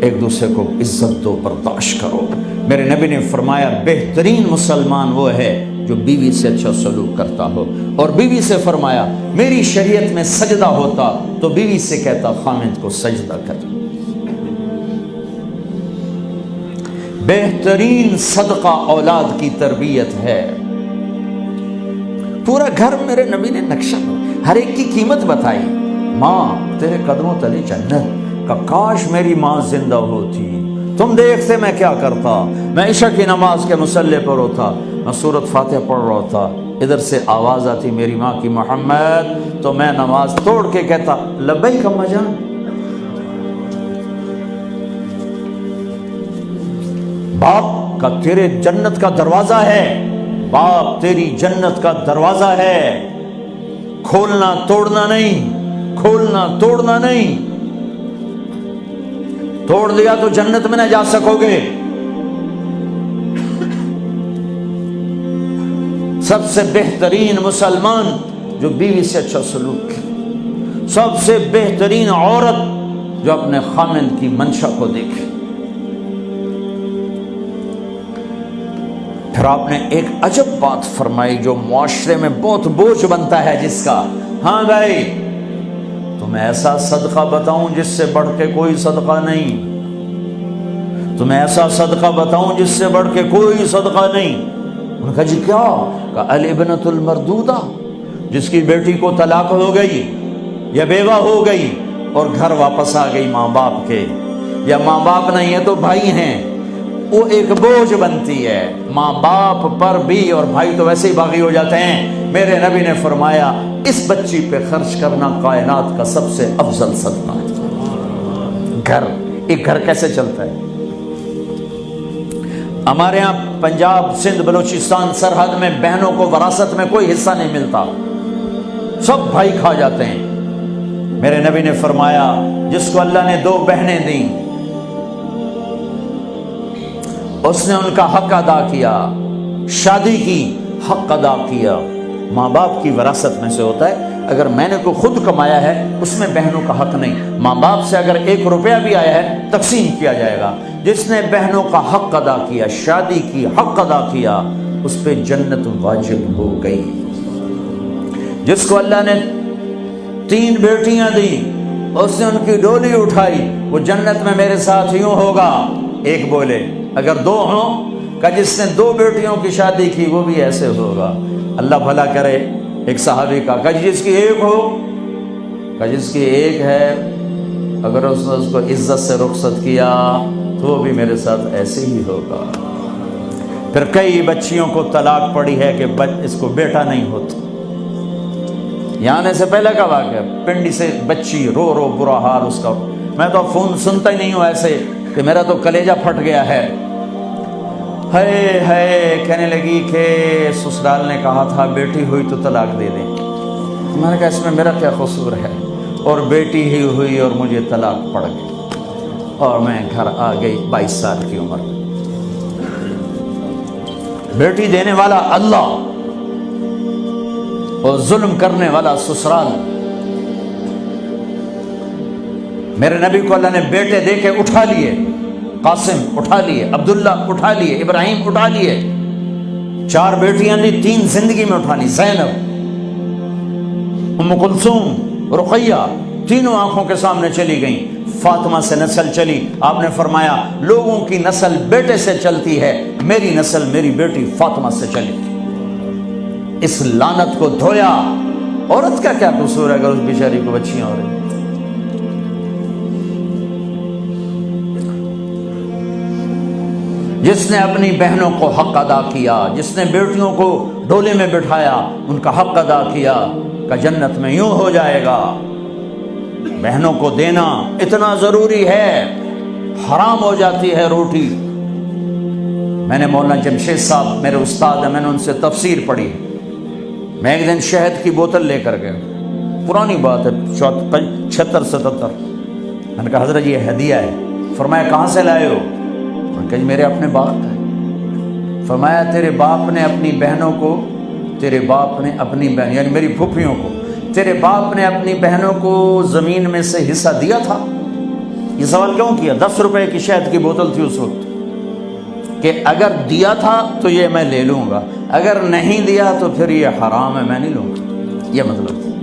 ایک دوسرے کو عزت دو، برداشت کرو۔ میرے نبی نے فرمایا بہترین مسلمان وہ ہے جو بیوی سے اچھا سلوک کرتا ہو، اور بیوی سے فرمایا میری شریعت میں سجدہ ہوتا تو بیوی سے کہتا خامند کو سجدہ کر۔ بہترین صدقہ اولاد کی تربیت ہے۔ پورا گھر میرے نبی نے نقشہ، ہر ایک کی قیمت بتائی۔ ماں تیرے قدموں تلے جنت، کا کاش میری ماں زندہ ہوتی، تم دیکھتے میں کیا کرتا، میں عشاء کی نماز کے مصلی پر ہوتا، میں سورۃ فاتحہ پڑھ رہا تھا، ادھر سے آواز آتی میری ماں کی محمد، تو میں نماز توڑ کے کہتا لبیک اماں جان۔ باپ کا تیرے جنت کا دروازہ ہے، باپ تیری جنت کا دروازہ ہے، کھولنا توڑنا نہیں، کھولنا توڑنا نہیں، توڑ دیا تو جنت میں نہ جا سکو گے۔ سب سے بہترین مسلمان جو بیوی سے اچھا سلوک کرے، سب سے بہترین عورت جو اپنے خامند کی منشا کو دیکھے۔ پھر آپ نے ایک عجب بات فرمائی جو معاشرے میں بہت بوجھ بنتا ہے جس کا، ہاں بھائی تمہیں ایسا صدقہ بتاؤں جس سے بڑھ کے کوئی صدقہ نہیں، تمہیں ایسا صدقہ بتاؤں جس سے بڑھ کے کوئی صدقہ نہیں۔ انہوں نے کہا جی کیا؟ کہا الابنۃ المردودہ، جس کی بیٹی کو طلاق ہو گئی یا بیوہ ہو گئی اور گھر واپس آ گئی ماں باپ کے، یا ماں باپ نہیں ہے تو بھائی ہیں، وہ ایک بوجھ بنتی ہے ماں باپ پر بھی، اور بھائی تو ویسے ہی باغی ہو جاتے ہیں۔ میرے نبی نے فرمایا اس بچی پہ خرچ کرنا کائنات کا سب سے افضل صدقہ ہے۔ گھر، ایک گھر کیسے چلتا ہے؟ ہمارے ہاں پنجاب، سندھ، بلوچستان سرحد میں بہنوں کو وراثت میں کوئی حصہ نہیں ملتا، سب بھائی کھا جاتے ہیں۔ میرے نبی نے فرمایا جس کو اللہ نے 2 بہنیں دیں اس نے ان کا حق ادا کیا، شادی کی حق ادا کیا۔ ماں باپ کی وراثت میں سے ہوتا ہے، اگر میں نے کوئی خود کمایا ہے اس میں بہنوں کا حق نہیں، ماں باپ سے اگر 1 روپیہ بھی آیا ہے تقسیم کیا جائے گا۔ جس نے بہنوں کا حق ادا کیا، شادی کی حق ادا کیا، اس پہ جنت واجب ہو گئی۔ جس کو اللہ نے 3 بیٹیاں دیں اس نے ان کی ڈولی اٹھائی، وہ جنت میں میرے ساتھ یوں ہوگا۔ ایک بولے اگر 2 ہوں، کہ جس نے 2 بیٹیوں کی شادی کی وہ بھی ایسے ہوگا۔ اللہ بھلا کرے۔ ایک صحابی کا کہ جس کی 1 ہو، کہ جس کی 1 ہے، اگر اس نے اس کو عزت سے رخصت کیا تو وہ بھی میرے ساتھ ایسے ہی ہوگا۔ پھر کئی بچیوں کو طلاق پڑی ہے کہ اس کو بیٹا نہیں ہوتا۔ یہاں آنے سے پہلے کا واقعہ، پنڈی سے بچی رو رو برا حال اس کا، میں تو فون سنتا ہی نہیں ہوں ایسے کہ میرا تو کلیجہ پھٹ گیا ہے۔ ہے کہنے لگی کہ سسرال نے کہا تھا بیٹی ہوئی تو طلاق دے دیں۔ میں نے کہا اس میں میرا کیا قصور ہے، اور بیٹی ہی ہوئی اور مجھے طلاق پڑ گئی، اور میں گھر آ گئی 22 سال کی عمر میں۔ بیٹی دینے والا اللہ اور ظلم کرنے والا سسرال۔ میرے نبی کو اللہ نے بیٹے دے کے اٹھا لیے، قاسم اٹھا لیے، عبداللہ اٹھا لیے، ابراہیم اٹھا لیے، 4 بیٹیاں دی، 3 زندگی میں اٹھا لی، زینب، ام کلثوم، رقیہ، تینوں آنکھوں کے سامنے چلی گئیں۔ فاطمہ سے نسل چلی، آپ نے فرمایا لوگوں کی نسل بیٹے سے چلتی ہے، میری نسل میری بیٹی فاطمہ سے چلی تھی۔ اس لعنت کو دھویا۔ عورت کا کیا قصور ہے اگر اس بیچاری کو بچیاں ہو رہی؟ جس نے اپنی بہنوں کو حق ادا کیا، جس نے بیٹیوں کو ڈولے میں بٹھایا، ان کا حق ادا کیا، کہ جنت میں یوں ہو جائے گا۔ بہنوں کو دینا اتنا ضروری ہے، حرام ہو جاتی ہے روٹی۔ میں نے مولانا جمشید صاحب میرے استاد ہیں، میں نے ان سے تفسیر پڑھی۔ میں ایک دن شہد کی بوتل لے کر گیا، پرانی بات ہے 76-77۔ میں نے کہا حضرت یہ ہدیہ ہے۔ فرمایا کہاں سے لائے ہو؟ کہ میرے اپنے باپ ہے۔ فرمایا تیرے باپ نے اپنی بہنوں کو، تیرے باپ نے اپنی بہن یعنی میری پھوپھیوں کو، تیرے باپ نے اپنی بہنوں کو زمین میں سے حصہ دیا تھا؟ یہ سوال کیوں کیا؟ 10 روپے کی شہد کی بوتل تھی اس وقت، کہ اگر دیا تھا تو یہ میں لے لوں گا، اگر نہیں دیا تو پھر یہ حرام ہے، میں نہیں لوں گا، یہ مطلب تھا۔